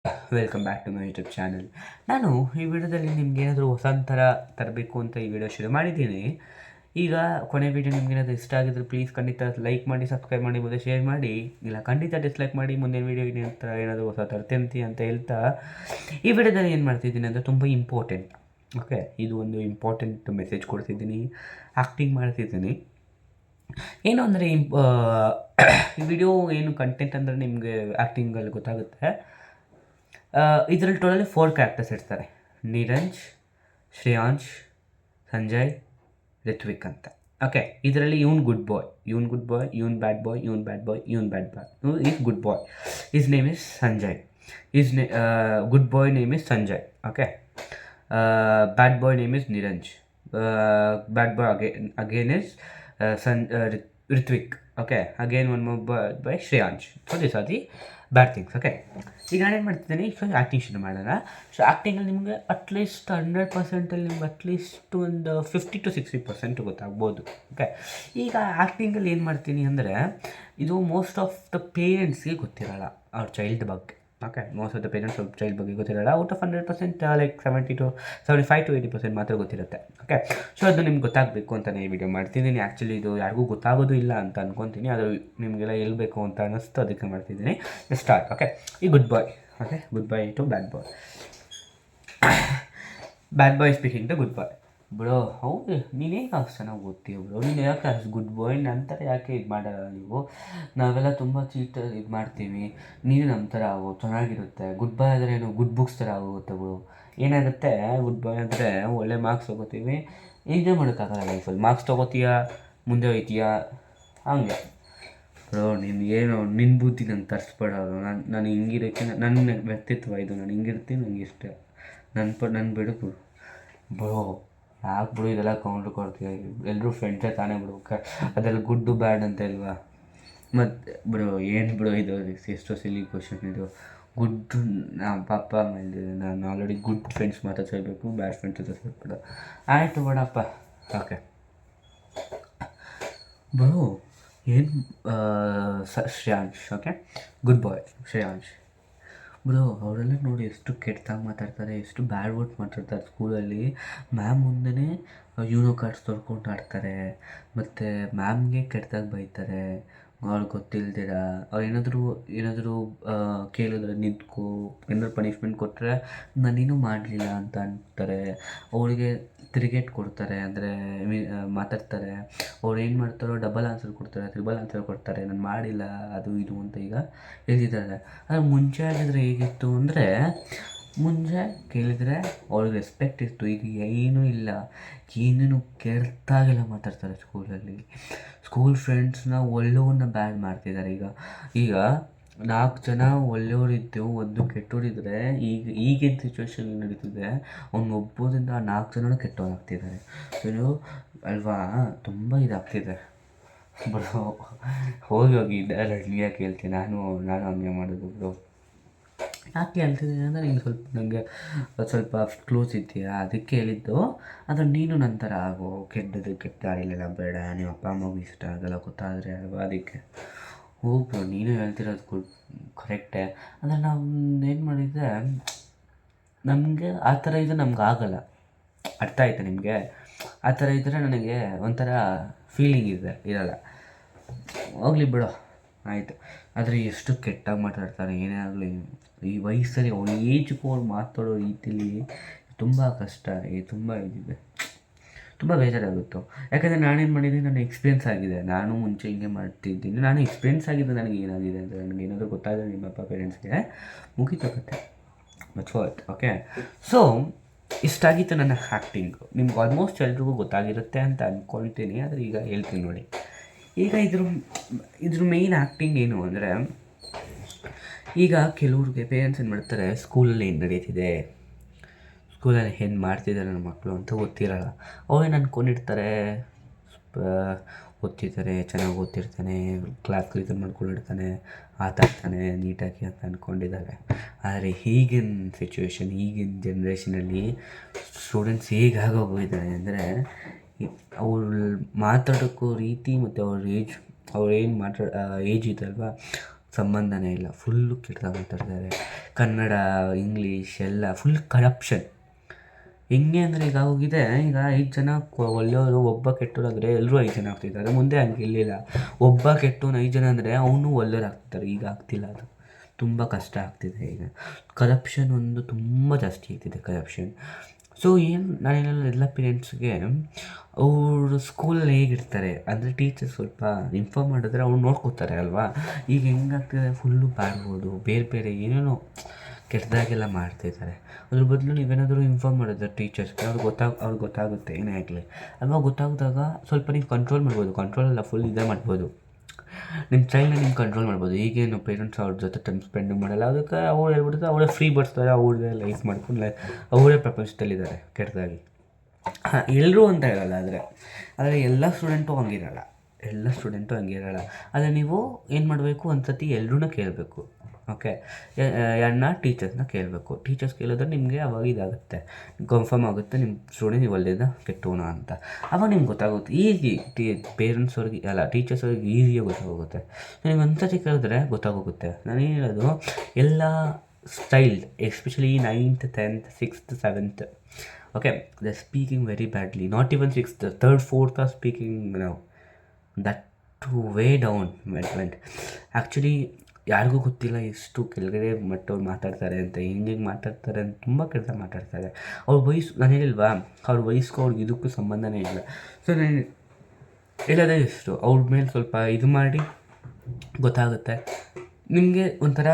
Welcome back to my YouTube channel. ನಾನು ಈ ವಿಡಿಯೋದಲ್ಲಿ ನಿಮ್ಗೆ ಏನಾದರೂ ಹೊಸ ಥರ ತರಬೇಕು ಅಂತ ಈ ವಿಡಿಯೋ ಶುರು ಮಾಡಿದ್ದೀನಿ. ಈಗ ಕೊನೆ ವಿಡಿಯೋ ನಿಮ್ಗೆ ಏನಾದರೂ ಇಷ್ಟ ಆಗಿದ್ರೆ ಪ್ಲೀಸ್ ಖಂಡಿತ ಲೈಕ್ ಮಾಡಿ, ಸಬ್ಸ್ಕ್ರೈಬ್ ಮಾಡಿ, ಮತ್ತು ಶೇರ್ ಮಾಡಿ. ಇಲ್ಲ ಖಂಡಿತ ಡಿಸ್ಲೈಕ್ ಮಾಡಿ. ಮುಂದಿನ ವೀಡಿಯೋ ಇನ್ನೇನು ಥರ ಏನಾದರೂ ಹೊಸ ತರ್ತೀನಿ ಅಂತ ಹೇಳ್ತಾ ಈ ವಿಡಿಯೋದಲ್ಲಿ ಏನು ಮಾಡ್ತಿದ್ದೀನಿ ಅಂದರೆ ತುಂಬ ಇಂಪಾರ್ಟೆಂಟ್. ಓಕೆ, ಇದು ಒಂದು ಇಂಪಾರ್ಟೆಂಟ್ ಮೆಸೇಜ್ ಕೊಡ್ತಿದ್ದೀನಿ, ಆ್ಯಕ್ಟಿಂಗ್ ಮಾಡ್ತಿದ್ದೀನಿ. ಏನು ಅಂದರೆ ಈ ವಿಡಿಯೋ ಏನು ಕಂಟೆಂಟ್ ಅಂದರೆ ನಿಮಗೆ ಆ್ಯಕ್ಟಿಂಗಲ್ಲಿ ಗೊತ್ತಾಗುತ್ತೆ. ಇದರಲ್ಲಿ ಟೋಟಲಿ 4 ಕ್ಯಾರೆಕ್ಟರ್ಸ್ ಇರ್ತಾರೆ: ನೀರಂಜ್, ಶ್ರೇಯಾಂಶ್, ಸಂಜಯ್, ರಿತ್ವಿಕ್ ಅಂತ. ಓಕೆ, ಇದರಲ್ಲಿ ಇವನ್ ಗುಡ್ ಬಾಯ್, ಇವನ್ ಬ್ಯಾಡ್ ಬಾಯ್, ಇವನ್ bad boy. Is good boy. His name is Sanjay. Good boy name is Sanjay. Okay, bad boy name is Niranj. Bad boy again is Ritvik. Okay, again one more boy Shreyansh. So this are the bad things. Okay, ಈಗ ನಾನೇನು ಮಾಡ್ತಿದ್ದೀನಿ, so acting ಶುರು ಮಾಡೋಣ. So ಆ್ಯಕ್ಟಿಂಗಲ್ಲಿ ನಿಮಗೆ at least 100%ಅಲ್ಲಿ ನಿಮ್ಗೆ at least ಒಂದು 50-60% ಗೊತ್ತಾಗ್ಬೋದು. Okay, ಈಗ ಆ್ಯಕ್ಟಿಂಗಲ್ಲಿ ಏನು ಮಾಡ್ತೀನಿ ಅಂದರೆ, ಇದು ಮೋಸ್ಟ್ ಆಫ್ ದ ಪೇರೆಂಟ್ಸ್ಗೆ ಗೊತ್ತಿರೋಲ್ಲ ಅವ್ರ ಚೈಲ್ಡ್ ಬಗ್ಗೆ. Okay, most of the parents of child ಬಗ್ಗೆ ಗೊತ್ತಿರೋಲ್ಲ. ಔಟ್ ಆಫ್ 100% ಲೈಕ್ 75-80% ಮಾತ್ರ ಗೊತ್ತಿರುತ್ತೆ. ಓಕೆ, ಸೊ ಅದು ನಿಮ್ಗೆ ಗೊತ್ತಾಗಬೇಕು ಅಂತಲೇ ಈ ವಿಡಿಯೋ ಮಾಡ್ತಿದ್ದೀನಿ. ಆ್ಯಕ್ಚುಲಿ ಇದು ಯಾರಿಗೂ ಗೊತ್ತಾಗೋದು ಇಲ್ಲ ಅಂತ ಅಂದ್ಕೊತೀನಿ, ಅದು ನಿಮಗೆಲ್ಲ ಹೇಳ್ಬೇಕು ಅಂತ ಅನ್ನಿಸ್ತು, ಅದಕ್ಕೆ ಮಾಡ್ತಿದ್ದೀನಿ. ಸ್ಟಾರ್ಟ್. ಓಕೆ, ಈ good boy. Okay, good boy to bad boy. Bad boy speaking to good boy. Bro, ಹೌದು, ನೀನು ಹೇಗೆ ಅಷ್ಟು ಚೆನ್ನಾಗಿ ಓದ್ತೀಯ ಬ್ರೋ? ನೀನು ಯಾಕೆ ಅಷ್ಟು ಗುಡ್ ಬಾಯ್ ನಂತರ ಯಾಕೆ ಇದು ಮಾಡಲ್ಲ ನೀವು? ನಾವೆಲ್ಲ ತುಂಬ ಚೀಟ್ ಇದು ಮಾಡ್ತೀವಿ, ನೀನು ನಮ್ಮ ಥರ ಆಗೋ ಚೆನ್ನಾಗಿರುತ್ತೆ. ಗುಡ್ ಬಾಯ್ ಆದರೆ ಏನು ಗುಡ್ ಬುಕ್ಸ್ ಥರ ಆಗೋಗುತ್ತೆ ಬ್ರೋ. ಏನಾಗುತ್ತೆ, ಗುಡ್ ಬಾಯ್ ಅಂದರೆ ಒಳ್ಳೆ ಮಾರ್ಕ್ಸ್ ತೊಗೋತೀವಿ, ಎಂಜಾಯ್ ಮಾಡೋಕ್ಕಾಗಲ್ಲ ಲೈಫಲ್ಲಿ. ಮಾರ್ಕ್ಸ್ ತೊಗೋತೀಯ, ಮುಂದೆ ಹೋಯ್ತೀಯ, ಹಂಗೆ ಬ್ರೋ. ನಿನಗೇನು ನಿನ್ನ ಬುದ್ಧಿ ನಂಗೆ ತರಿಸ್ಬೇಡೋದು. ನಾನು ಹಿಂಗಿರೋಕ್ಕೆ ನನ್ನ ವ್ಯಕ್ತಿತ್ವ ಇದು. ನಾನು ಹಿಂಗಿರ್ತೀನಿ, ನನಗೆ ಇಷ್ಟ. ನನ್ನ ಬಿಡು ಬ್ರೋ. ಯಾಕೆ ಬಿಡು ಇದೆಲ್ಲ ಕೌಂಟ್ರ್ ಕೊಡ್ತೀಯ? ಎಲ್ಲರೂ ಫ್ರೆಂಡ್ಸೇ ತಾನೇ ಬಿಡು. ಅದೆಲ್ಲ ಗುಡ್ಡು ಬ್ಯಾಡ್ ಅಂತ ಇಲ್ವಾ? ಮತ್ತು ಬ್ರೋ ಏನು ಬ್ರೋ ಇದು? ಎಷ್ಟು ಸಿಲಿ ಕ್ವಶನ್ ಇದು. ಗುಡ್ ಪಾಪ ಮೇಲೆ ನಾನು ಆಲ್ರೆಡಿ ಗುಡ್ ಫ್ರೆಂಡ್ಸ್ ಮಾತ್ರ ಸೇರಬೇಕು, ಬ್ಯಾಡ್ ಫ್ರೆಂಡ್ಸ್ ಜೊತೆ ಸೇರ್ಬೇಡ. ಆಯಿತು ಬಿಡಪ್ಪ. ಓಕೆ ಬ್ರೋ, ಏನು ಶ್ರೇಯಾಂಶ್. ಓಕೆ, ಗುಡ್ ಬಾಯ್ ಶ್ರೇಯಾಂಶ್. ಬ್ರೋ, ಅವರೆಲ್ಲ ನೋಡಿ ಎಷ್ಟು ಕೆಟ್ಟದಾಗಿ ಮಾತಾಡ್ತಾರೆ, ಎಷ್ಟು ಬ್ಯಾಡ್ ವರ್ಡ್ಸ್ ಮಾತಾಡ್ತಾರೆ ಸ್ಕೂಲಲ್ಲಿ. ಮ್ಯಾಮ್ ಮುಂದೆನೇ ಯೂನೋ ಕಾರ್ಡ್ಸ್ ತೊಳ್ಕೊಂಡು ಆಡ್ತಾರೆ, ಮತ್ತು ಮ್ಯಾಮ್ಗೆ ಕೆಟ್ಟದಾಗಿ ಬೈತಾರೆ. ಅವ್ರಿಗೆ ಗೊತ್ತಿಲ್ದಿರ ಅವ್ರು ಏನಾದರೂ ಕೇಳಿದ್ರೆ ನಿಂತ್ಕೋ, ಏನಾದ್ರು ಪನಿಷ್ಮೆಂಟ್ ಕೊಟ್ಟರೆ ನಾನೇನು ಮಾಡಲಿಲ್ಲ ಅಂತ ಅಂತಾರೆ. ಅವಳಿಗೆ ತಿರುಗೇಟ್ ಕೊಡ್ತಾರೆ, ಅಂದರೆ ಮಾತಾಡ್ತಾರೆ. ಅವ್ರು ಏನು ಮಾಡ್ತಾರೋ ಡಬಲ್ ಆನ್ಸರ್ ಕೊಡ್ತಾರೆ, ತ್ರಿಬಲ್ ಆನ್ಸರ್ ಕೊಡ್ತಾರೆ. ನಾನು ಮಾಡಿಲ್ಲ ಅದು ಇದು ಅಂತ ಈಗ ಹೇಳ್ತಿದ್ದಾರೆ. ಆದರೆ ಮುಂಚೆ ಆಗಿದ್ರೆ ಹೇಗಿತ್ತು ಅಂದರೆ, ಮುಂಚೆ ಕೇಳಿದರೆ ಅವ್ರಿಗೆ ರೆಸ್ಪೆಕ್ಟ್ ಇತ್ತು. ಈಗ ಏನೂ ಇಲ್ಲ, ಏನೇನು ಕೆಡ್ತಾಗೆಲ್ಲ ಮಾತಾಡ್ತಾರೆ ಸ್ಕೂಲಲ್ಲಿ. ಸ್ಕೂಲ್ ಫ್ರೆಂಡ್ಸ್ನ ಒಳ್ಳೆಯವ್ರನ್ನ ಬ್ಯಾಡ್ ಮಾಡ್ತಿದ್ದಾರೆ. ಈಗ 4 ಜನ ಒಳ್ಳೆಯವರಿದ್ದು ಒಂದು ಕೆಟ್ಟವರಿದ್ದರೆ, ಈಗಿನ ಸಿಚುವೇಶನ್ ನಡೀತಿದೆ, ಅವ್ನು ಒಬ್ಬರಿಂದ 4 ಜನನೂ ಕೆಟ್ಟವರಾಗ್ತಿದ್ದಾರೆ. ಏನು ಅಲ್ವಾ? ತುಂಬ ಇದಾಗ್ತಿದೆ ಬ್ರೋ. ಹೋಗಿ ಡೈರೆಕ್ಟ್ ಯಾಕೆ ಹೇಳ್ತೀನಿ, ನಾನು ಹಂಗೆ ಮಾಡೋದು ಬ್ರೋ. ಯಾಕೆ ಹೇಳ್ತಿದ್ದೀನಿ ಅಂದರೆ, ನೀನು ನನಗೆ ಸ್ವಲ್ಪ ಕ್ಲೋಸ್ ಇದೆಯಾ, ಅದಕ್ಕೆ ಹೇಳಿದ್ದು. ಆದರೆ ನೀನು ನನ್ನ ಥರ ಆಗೋ, ಕೆಟ್ಟ ದಾರಿಲೆಲ್ಲ ಬೇಡ, ನಿಮ್ಮ ಅಪ್ಪ ಅಮ್ಮಗೂ ಇಷ್ಟ ಆಗಲ್ಲ ಗೊತ್ತಾದರೆ ಅಲ್ವಾ, ಅದಕ್ಕೆ ಹೋಗ್ಬೋ. ನೀನು ಹೇಳ್ತಿರೋದು ಕರೆಕ್ಟೇ. ಅಂದರೆ ನಾವು ಏನು ಮಾಡಿದರೆ, ನಮಗೆ ಆ ಥರ ಇದು ನಮ್ಗೆ ಆಗಲ್ಲ. ಅರ್ಥ ಆಯ್ತಾ ನಿಮಗೆ? ಆ ಥರ ಇದ್ದರೆ ನನಗೆ ಒಂಥರ ಫೀಲಿಂಗ್ ಇರಲ್ಲ. ಹೋಗ್ಲಿ ಬಿಡೋ, ಆಯಿತು. ಆದರೆ ಎಷ್ಟು ಕೆಟ್ಟಾಗಿ ಮಾತಾಡ್ತಾರೆ, ಏನೇ ಆಗಲಿ ಈ ವಯಸ್ಸಲ್ಲಿ ಅವ್ರ ಏಜ್ಗೂ ಅವ್ರು ಮಾತಾಡೋ ರೀತಿಲಿ ತುಂಬ ಕಷ್ಟ, ತುಂಬ ಇದಿದೆ, ತುಂಬ ಬೇಜಾರಾಗುತ್ತೋ. ಯಾಕಂದರೆ ನಾನೇನು ಮಾಡಿದ್ದೀನಿ, ನನಗೆ ಎಕ್ಸ್ಪೀರಿಯೆನ್ಸ್ ಆಗಿದೆ. ನಾನು ಮುಂಚೆ ಹಿಂಗೆ ಮಾಡ್ತಿದ್ದೀನಿ, ನಾನು ಎಕ್ಸ್ಪೀರಿಯೆನ್ಸ್ ಆಗಿದೆ. ನನಗೆ ಏನಾಗಿದೆ ಅಂತ ನನಗೆ ಏನಾದರೂ ಗೊತ್ತಾದರೆ ನಿಮ್ಮ ಅಪ್ಪ ಪೇರೆಂಟ್ಸ್ಗೆ ಮುಗಿತೋಗುತ್ತೆ. ಮಚ್ವಾಟ್. ಓಕೆ, ಸೊ ಇಷ್ಟಾಗಿತ್ತು ನನ್ನ ಆ್ಯಕ್ಟಿಂಗು. ನಿಮ್ಗೆ ಆಲ್ಮೋಸ್ಟ್ ಎಲ್ರಿಗೂ ಗೊತ್ತಾಗಿರುತ್ತೆ ಅಂತ ಅಂದ್ಕೊಳ್ತೀನಿ, ಆದರೆ ಈಗ ಹೇಳ್ತೀನಿ ನೋಡಿ. ಈಗ ಇದ್ರ ಮೇಯ್ನ್ ಆ್ಯಕ್ಟಿಂಗ್ ಏನು ಅಂದರೆ, ಈಗ ಕೆಲವ್ರಿಗೆ ಪೇರೆಂಟ್ಸ್ ಏನು ಮಾಡ್ತಾರೆ, ಸ್ಕೂಲಲ್ಲಿ ಏನು ನಡೀತಿದೆ, ಸ್ಕೂಲಲ್ಲಿ ಏನು ಮಾಡ್ತಿದ್ದಾರೆ ನನ್ನ ಮಕ್ಕಳು ಅಂತ ಗೊತ್ತಿರೋಲ್ಲ. ಅವ್ರೇನು ಅಂದ್ಕೊಂಡಿರ್ತಾರೆ, ಓದ್ತಿರ್ತಾರೆ, ಚೆನ್ನಾಗಿ ಓದ್ತಿರ್ತಾನೆ, ಕ್ಲಾಸ್ ರೀಸನ್ ಮಾಡ್ಕೊಂಡಿರ್ತಾನೆ, ಆಟ ಆಡ್ತಾನೆ ನೀಟಾಗಿ ಅಂತ ಅಂದ್ಕೊಂಡಿದ್ದಾರೆ. ಆದರೆ ಈಗಿನ ಸಿಚುವೇಶನ್, ಈಗಿನ ಜನ್ರೇಷನಲ್ಲಿ ಸ್ಟೂಡೆಂಟ್ಸ್ ಹೇಗೆ ಆಗೋಗಿದ್ದಾರೆ ಅಂದರೆ, ಅವ್ರು ಮಾತಾಡೋಕ್ಕೂ ರೀತಿ ಮತ್ತು ಅವ್ರ ಏಜ್, ಅವ್ರು ಏನು ಏಜ್ ಇದಲ್ವ, ಸಂಬಂಧನೇ ಇಲ್ಲ, ಫುಲ್ಲು ಕೆಟ್ಟದಾಗ ಮಾತಾಡ್ತಾರೆ. ಕನ್ನಡ, ಇಂಗ್ಲೀಷ್ ಎಲ್ಲ ಫುಲ್ ಕರಪ್ಷನ್. ಹೆಂಗೆ ಅಂದರೆ ಈಗ ಹೋಗಿದೆ, ಈಗ 5 ಜನ ಒಳ್ಳೆಯವರು, ಒಬ್ಬ ಕೆಟ್ಟೋರಾದರೆ ಎಲ್ಲರೂ 5 ಜನ ಆಗ್ತಿದ್ದಾರೆ. ಮುಂದೆ ಹಂಗೆ ಇರಲಿಲ್ಲ, ಒಬ್ಬ ಕೆಟ್ಟವನು 5 ಜನ ಅಂದರೆ ಅವನು ಒಳ್ಳೆಯವ್ರು ಆಗ್ತಾರೆ. ಈಗ ಆಗ್ತಿಲ್ಲ, ಅದು ತುಂಬ ಕಷ್ಟ ಆಗ್ತಿದೆ. ಈಗ ಕರಪ್ಷನ್ ಒಂದು ತುಂಬ ಜಾಸ್ತಿ ಆಗ್ತಿದೆ, ಕರಪ್ಷನ್. ಸೊ ಏನು ನಾನೇನಲ್ಲ ಎಲ್ಲ ಪೇರೆಂಟ್ಸ್ಗೆ ಅವರು ಸ್ಕೂಲಲ್ಲಿ ಹೇಗಿರ್ತಾರೆ ಅಂದರೆ ಟೀಚರ್ಸ್ ಸ್ವಲ್ಪ ಇನ್ಫಾರ್ಮ್ ಮಾಡಿದ್ರೆ ಅವ್ರು ನೋಡ್ಕೋತಾರೆ ಅಲ್ವಾ. ಈಗ ಹೆಂಗಾಗ್ತಿದೆ, ಫುಲ್ಲು ಬ್ಯಾಡ್ಬೋದು, ಬೇರೆ ಬೇರೆ ಏನೇನೋ ಕೆಟ್ಟದಾಗೆಲ್ಲ ಮಾಡ್ತಿದ್ದಾರೆ. ಅದ್ರ ಬದಲು ನೀವೇನಾದರೂ ಇನ್ಫಾರ್ಮ್ ಮಾಡಿದ್ರೆ ಟೀಚರ್ಸ್ಗೆ ಅವ್ರಿಗೆ ಗೊತ್ತಾಗುತ್ತೆ ಏನೇ ಆಗಲಿ. ಅವಾಗ ಗೊತ್ತಾಗಿದಾಗ ಸ್ವಲ್ಪ ನೀವು ಕಂಟ್ರೋಲ್ ಮಾಡ್ಬೋದು. ಕಂಟ್ರೋಲೆಲ್ಲ ಫುಲ್ ಇದೇ ಮಾಡ್ಬೋದು, ನಿಮ್ಮ ಚೈಲ್ಡ್ನ ನೀವು ಕಂಟ್ರೋಲ್ ಮಾಡ್ಬೋದು. ಈಗೇನು ಪೇರೆಂಟ್ಸ್ ಅವ್ರ ಜೊತೆ ಟೈಮ್ ಸ್ಪೆಂಡ್ ಮಾಡಲ್ಲ, ಅದಕ್ಕೆ ಅವ್ರು ಹೇಳ್ಬಿಡ್ತಾರೆ, ಅವರೇ ಫ್ರೀ ಬರ್ತಾರೆ, ಅವ್ರದ್ದೇ ಲೈಫ್ ಮಾಡ್ಕೊಂಡು ಅವರೇ ಪ್ರಪಂಚದಲ್ಲಿದ್ದಾರೆ ಕೆಟ್ಟದಾಗಿ. ಹಾಂ, ಎಲ್ಲರೂ ಅಂತ ಹೇಳಲ್ಲ, ಆದರೆ ಎಲ್ಲ ಸ್ಟೂಡೆಂಟು ಹಂಗಿರಲ್ಲ, ಆದರೆ ನೀವು ಏನು ಮಾಡಬೇಕು, ಒಂದು ಸತಿ ಎಲ್ಲರೂ ಕೇಳಬೇಕು. ಓಕೆ, ಯಾರನ್ನ ಟೀಚರ್ಸ್ನ ಕೇಳಬೇಕು. ಟೀಚರ್ಸ್ ಕೇಳಿದ್ರೆ ನಿಮಗೆ ಅವಾಗ ಇದಾಗುತ್ತೆ, ಕನ್ಫರ್ಮ್ ಆಗುತ್ತೆ ನಿಮ್ಮ ಸ್ಟೂಡೆಂಟ್ ನೀವು ಒಳ್ಳೆಯದ ಕೆಟ್ಟವನ ಅಂತ. ಅವಾಗ ನಿಮ್ಗೆ ಗೊತ್ತಾಗುತ್ತೆ ಈಸಿ. ಪೇರೆಂಟ್ಸ್ ಅವ್ರಿಗೆ ಅಲ್ಲ, ಟೀಚರ್ಸ್ ಅವ್ರಿಗೆ ಈಸಿಯಾಗಿ ಗೊತ್ತಾಗೋಗುತ್ತೆ. ನೀವು ಒಂದು ಸತಿ ಕೇಳಿದ್ರೆ ಗೊತ್ತಾಗೋಗುತ್ತೆ. ನಾನೇನು ಹೇಳೋದು, ಎಲ್ಲ child especially 9th 10th 6th 7th, okay, they are speaking very badly. Not even 6th, 3rd 4th are speaking now. That way down vent. Actually ಯಾರಿಗೂ ಗೊತ್ತಿಲ್ಲ ಎಷ್ಟು ಕೆಳಗಡೆ ಮಟ್ಟವ್ರು ಮಾತಾಡ್ತಾರೆ ಅಂತ, ಹೆಂಗೆ ಮಾತಾಡ್ತಾರೆ ಅಂತ, ತುಂಬ ಕೆಲಸ ಮಾತಾಡ್ತಾರೆ. ಅವ್ರ ವಯಸ್ಸು, ನಾನು ಹೇಳಿಲ್ವಾ, ಅವ್ರ ವಯಸ್ಸಿಗೂ ಅವ್ರಿಗೆ ಇದಕ್ಕೂ ಸಂಬಂಧನೇ ಇಲ್ಲ. ಸೊ ನಾನು ಹೇಳೋದೇ ಇಷ್ಟು, ಅವ್ರ ಮೇಲೆ ಸ್ವಲ್ಪ ಇದು ಮಾಡಿ ಗೊತ್ತಾಗುತ್ತೆ ನಿಮಗೆ. ಒಂಥರ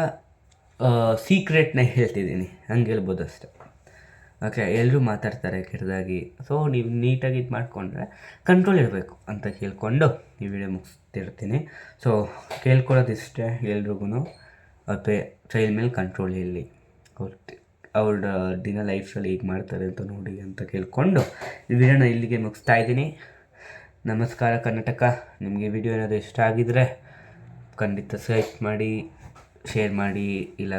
ಸೀಕ್ರೆಟ್ನ ಹೇಳ್ತಿದ್ದೀನಿ, ಹಂಗೆ ಹೇಳ್ಬೋದು ಅಷ್ಟೆ. ಓಕೆ, ಎಲ್ಲರೂ ಮಾತಾಡ್ತಾರೆ ಕೆಟ್ಟದಾಗಿ. ಸೊ ನೀವು ನೀಟಾಗಿ ಇದು ಮಾಡಿಕೊಂಡ್ರೆ ಕಂಟ್ರೋಲ್ ಇರಬೇಕು ಅಂತ ಕೇಳಿಕೊಂಡು ಈ ವಿಡಿಯೋ ಮುಗಿಸ್ತಿರ್ತೀನಿ. ಸೊ ಕೇಳ್ಕೊಳ್ಳೋದಿಷ್ಟೇ, ಎಲ್ರಿಗೂ ಚೈಲ್ಡ್ ಮೇಲೆ ಕಂಟ್ರೋಲ್ ಇರಲಿ, ಅವ್ರ ದಿನ ಲೈಫಲ್ಲಿ ಹೇಗೆ ಮಾಡ್ತಾರೆ ಅಂತ ನೋಡಿ ಅಂತ ಕೇಳಿಕೊಂಡು ಈ ವಿಡಿಯೋನ ಇಲ್ಲಿಗೆ ಮುಗಿಸ್ತಾ ಇದ್ದೀನಿ. ನಮಸ್ಕಾರ ಕರ್ನಾಟಕ. ನಿಮಗೆ ವಿಡಿಯೋ ಏನಾದರೂ ಇಷ್ಟ ಆಗಿದರೆ ಖಂಡಿತ ಲೈಕ್ ಮಾಡಿ, ಶೇರ್ ಮಾಡಿ, ಇಲ್ಲ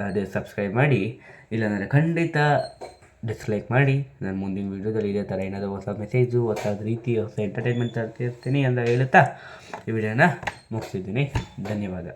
ಅದೇ ಸಬ್ಸ್ಕ್ರೈಬ್ ಮಾಡಿ, ಇಲ್ಲಾಂದರೆ ಖಂಡಿತ ಡಿಸ್ಲೈಕ್ ಮಾಡಿ. ನಾನು ಮುಂದಿನ ವೀಡಿಯೋದಲ್ಲಿ ಇದೇ ಥರ ಏನಾದರೂ ಹೊಸ ಮೆಸೇಜು, ಹೊಸ ರೀತಿ, ಹೊಸ ಎಂಟರ್ಟೈನ್ಮೆಂಟ್ ತರ್ತಿರ್ತೀನಿ ಅಂತ ಹೇಳುತ್ತಾ ಈ ವಿಡಿಯೋನ ಮುಗಿಸಿದ್ದೀನಿ. ಧನ್ಯವಾದ.